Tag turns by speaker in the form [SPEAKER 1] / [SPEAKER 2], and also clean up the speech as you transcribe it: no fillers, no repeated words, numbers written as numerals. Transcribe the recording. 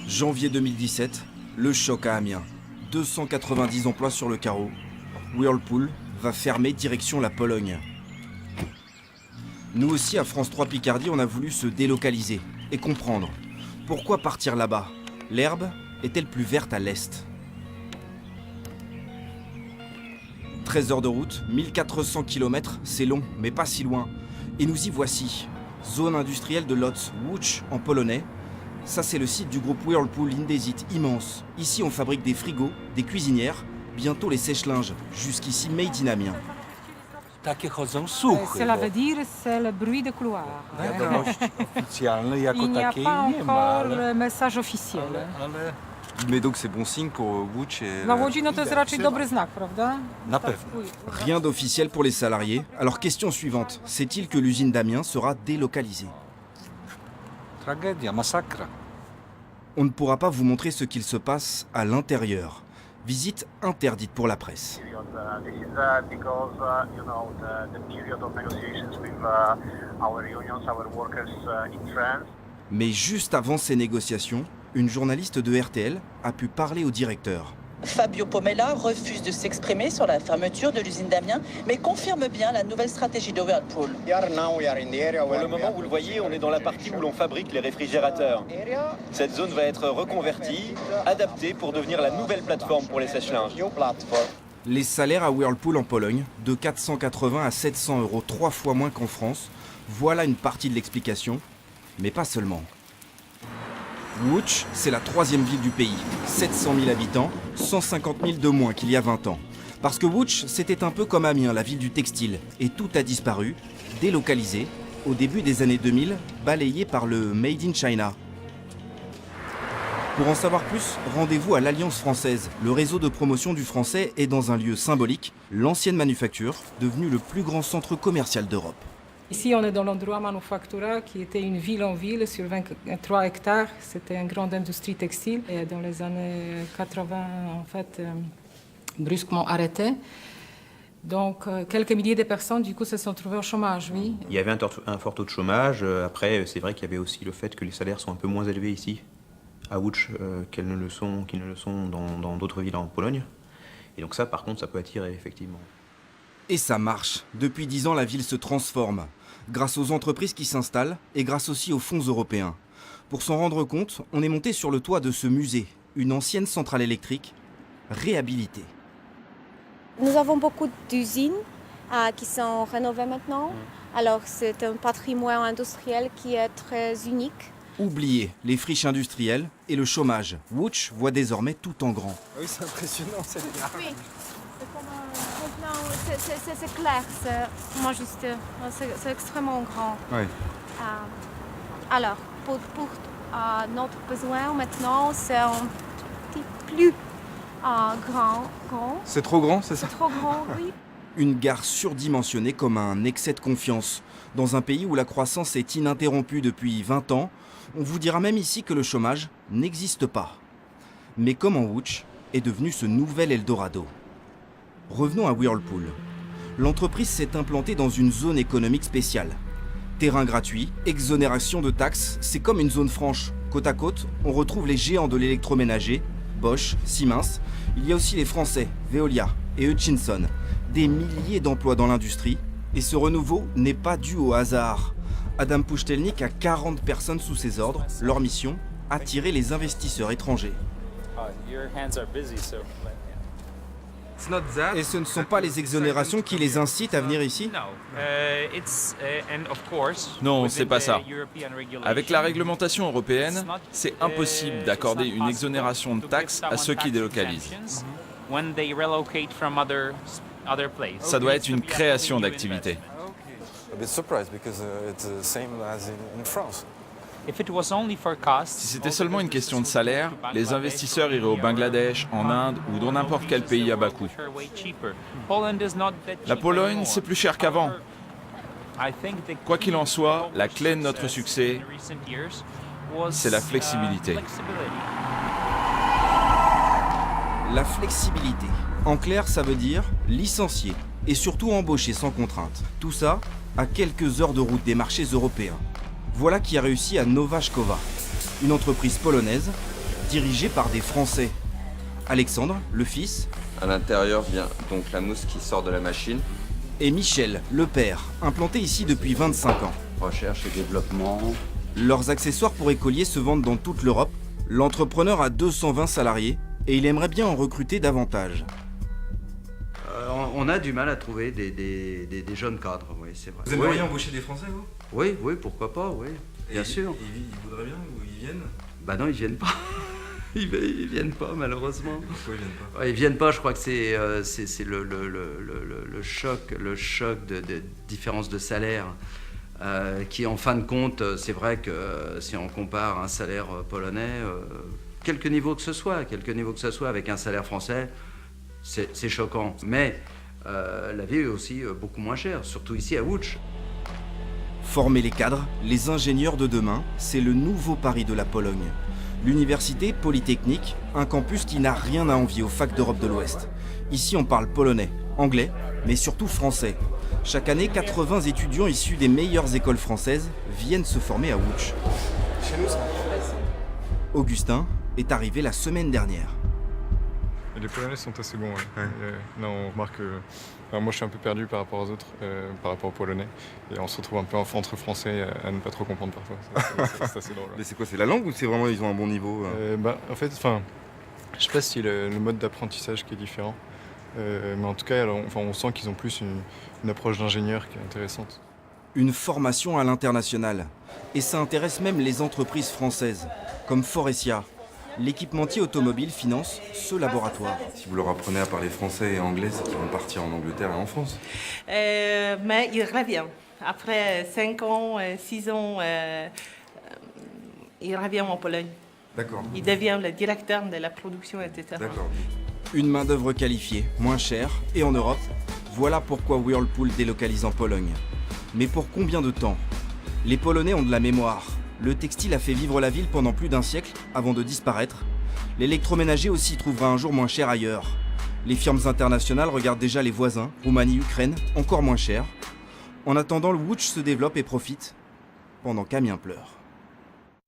[SPEAKER 1] Janvier 2017, le choc à Amiens. 290 emplois sur le carreau. Whirlpool va fermer direction la Pologne. Nous aussi, à France 3 Picardie, on a voulu se délocaliser et comprendre. Pourquoi partir là-bas? L'herbe est-elle plus verte à l'est? 13 heures de route, 1400 km, c'est long, mais pas si loin. Et nous y voici. Zone industrielle de Łódź, Łódź en polonais. Ça, c'est le site du groupe Whirlpool Indesit, immense. Ici, on fabrique des frigos, des cuisinières, bientôt les sèche-linges. Jusqu'ici, made in Amiens.
[SPEAKER 2] Takie chodzą słuchy,
[SPEAKER 3] Cela
[SPEAKER 2] bo
[SPEAKER 3] veut dire c'est le bruit de couloir.
[SPEAKER 2] wiadomości oficjalnej jako
[SPEAKER 3] Il n'y a
[SPEAKER 2] takiej
[SPEAKER 3] pas
[SPEAKER 2] nie ma,
[SPEAKER 3] encore
[SPEAKER 2] ale,
[SPEAKER 3] le message officiel.
[SPEAKER 2] ale
[SPEAKER 1] Mais donc c'est bon signe pour Łódź et...
[SPEAKER 3] Dla Łodzi no to jest raczej dobry znak, prawda?
[SPEAKER 2] na pewno.
[SPEAKER 1] Rien d'officiel pour les salariés. Alors question suivante, sait-il que l'usine d'Amiens sera délocalisée?
[SPEAKER 2] Tragedia, masakra.
[SPEAKER 1] On ne pourra pas vous montrer ce qu'il se passe à l'intérieur. Visite interdite pour la presse.
[SPEAKER 4] This is because the period of negotiations with our unions, our workers in France.
[SPEAKER 1] Mais juste avant ces négociations, une journaliste de RTL a pu parler au directeur.
[SPEAKER 5] Fabio Pomella refuse de s'exprimer sur la fermeture de l'usine d'Amiens, mais confirme bien la nouvelle stratégie de Whirlpool.
[SPEAKER 6] Pour le moment, vous le voyez, on est dans la partie où l'on fabrique les réfrigérateurs. Cette zone va être reconvertie, adaptée pour devenir la nouvelle plateforme pour les sèche-linges.
[SPEAKER 1] Les salaires à Whirlpool en Pologne, de 480 à 700 euros, 3 fois moins qu'en France. Voilà une partie de l'explication, mais pas seulement. Łódź, c'est la troisième ville du pays. 700 000 habitants, 150 000 de moins qu'il y a 20 ans. Parce que Łódź, c'était un peu comme Amiens, la ville du textile. Et tout a disparu, délocalisé, au début des années 2000, balayé par le Made in China. Pour en savoir plus, rendez-vous à l'Alliance française. Le réseau de promotion du français est dans un lieu symbolique, l'ancienne manufacture, devenue le plus grand centre commercial d'Europe.
[SPEAKER 3] Ici, on est dans l'endroit Manufactura, qui était une ville en ville sur 23 hectares. C'était une grande industrie textile. Et dans les années 80, en fait, brusquement arrêté. Donc, quelques milliers de personnes, du coup, se sont trouvées au chômage, oui.
[SPEAKER 7] Il y avait un fort taux de chômage. Après, c'est vrai qu'il y avait aussi le fait que les salaires sont un peu moins élevés ici, à Łódź, qu'ils ne le sont dans d'autres villes en Pologne. Et donc ça, par contre, ça peut attirer, effectivement.
[SPEAKER 1] Et ça marche. Depuis 10 ans, la ville se transforme. Grâce aux entreprises qui s'installent et grâce aussi aux fonds européens. Pour s'en rendre compte, on est monté sur le toit de ce musée, une ancienne centrale électrique, réhabilitée.
[SPEAKER 8] Nous avons beaucoup d'usines qui sont rénovées maintenant. Alors c'est un patrimoine industriel qui est très unique.
[SPEAKER 1] Oubliez les friches industrielles et le chômage. Łódź voit désormais tout en grand.
[SPEAKER 9] Oui, c'est impressionnant cette gare.
[SPEAKER 8] Oui, c'est comme un plan, c'est clair, c'est moi juste, c'est extrêmement grand.
[SPEAKER 1] Ouais.
[SPEAKER 8] Alors, pour notre besoin maintenant, c'est un petit plus grand.
[SPEAKER 1] C'est trop grand, c'est ça?
[SPEAKER 8] C'est trop grand, oui.
[SPEAKER 1] Une gare surdimensionnée comme un excès de confiance. Dans un pays où la croissance est ininterrompue depuis 20 ans, on vous dira même ici que le chômage n'existe pas. Mais comment Łódź est devenu ce nouvel Eldorado? Revenons à Whirlpool. L'entreprise s'est implantée dans une zone économique spéciale. Terrain gratuit, exonération de taxes, c'est comme une zone franche. Côte à côte, on retrouve les géants de l'électroménager, Bosch, Siemens. Il y a aussi les Français, Veolia et Hutchinson. Des milliers d'emplois dans l'industrie. Et ce renouveau n'est pas dû au hasard. Adam Pusztelnik a 40 personnes sous ses ordres. Leur mission, attirer les investisseurs étrangers. Et ce ne sont pas les exonérations qui les incitent à venir ici?
[SPEAKER 10] Non, c'est pas ça. Avec la réglementation européenne, c'est impossible d'accorder une exonération de taxes à ceux qui délocalisent. Ça doit être une création d'activité. Si c'était seulement une question de salaire, les investisseurs iraient au Bangladesh, en Inde ou dans n'importe quel pays à bas coût. La Pologne, c'est plus cher qu'avant. Quoi qu'il en soit, la clé de notre succès, c'est la flexibilité.
[SPEAKER 1] La flexibilité. En clair, ça veut dire licencier et surtout embaucher sans contrainte. Tout ça à quelques heures de route des marchés européens. Voilà qui a réussi à Nowa Szkowa, une entreprise polonaise dirigé par des Français. Alexandre, le fils,
[SPEAKER 11] À l'intérieur vient donc la mousse qui sort de la machine.
[SPEAKER 1] et Michel, le père, implanté ici depuis 25 ans.
[SPEAKER 11] Recherche et développement.
[SPEAKER 1] Leurs accessoires pour écoliers se vendent dans toute l'Europe. L'entrepreneur a 220 salariés et il aimerait bien en recruter davantage.
[SPEAKER 12] On a du mal à trouver des jeunes cadres, oui, c'est vrai.
[SPEAKER 1] Vous aimeriez embaucher des Français, vous?
[SPEAKER 12] Oui, pourquoi pas, oui, bien sûr.
[SPEAKER 1] Ils voudraient bien ou ils viennent?
[SPEAKER 12] Bah non, ils viennent pas. Ils viennent pas, malheureusement.
[SPEAKER 1] Pourquoi ils viennent pas?
[SPEAKER 12] Ouais, ils viennent pas, je crois que c'est le choc de différence de salaire qui, en fin de compte, c'est vrai que si on compare un salaire polonais, quelque niveau que ce soit avec un salaire français, c'est choquant. Mais la vie est aussi beaucoup moins chère, surtout ici à Łódź.
[SPEAKER 1] Former les cadres, les ingénieurs de demain, c'est le nouveau pari de la Pologne. L'université polytechnique, un campus qui n'a rien à envier aux facs d'Europe de l'Ouest. Ici, on parle polonais, anglais, mais surtout français. Chaque année, 80 étudiants issus des meilleures écoles françaises viennent se former à Łódź.
[SPEAKER 9] Chez nous, ça.
[SPEAKER 1] Augustin est arrivé la semaine dernière.
[SPEAKER 13] Et les Polonais sont assez bons, ouais. Là, on remarque que... Enfin, moi, je suis un peu perdu par rapport aux autres, par rapport aux Polonais. Et on se retrouve un peu entre Français à ne pas trop comprendre parfois. C'est assez drôle.
[SPEAKER 14] Mais c'est quoi, c'est la langue ou c'est vraiment ils ont un bon niveau
[SPEAKER 13] En fait, je sais pas si le mode d'apprentissage qui est différent. Mais en tout cas, on sent qu'ils ont plus une approche d'ingénieur qui est intéressante.
[SPEAKER 1] Une formation à l'international. Et ça intéresse même les entreprises françaises, comme Forestia. L'équipementier automobile finance ce laboratoire.
[SPEAKER 14] Si vous leur apprenez à parler français et anglais, c'est qu'ils vont partir en Angleterre et en France.
[SPEAKER 15] Mais il revient. Après 5 ans, 6 ans, il revient en Pologne.
[SPEAKER 14] D'accord.
[SPEAKER 15] Il devient le directeur de la production, etc.
[SPEAKER 14] D'accord.
[SPEAKER 1] Une main-d'œuvre qualifiée, moins chère et en Europe. Voilà pourquoi Whirlpool délocalise en Pologne. Mais pour combien de temps? Les Polonais ont de la mémoire. Le textile a fait vivre la ville pendant plus d'un siècle avant de disparaître. L'électroménager aussi trouvera un jour moins cher ailleurs. Les firmes internationales regardent déjà les voisins, Roumanie, Ukraine, encore moins cher. En attendant, le Łódź se développe et profite, pendant qu'Amiens pleure.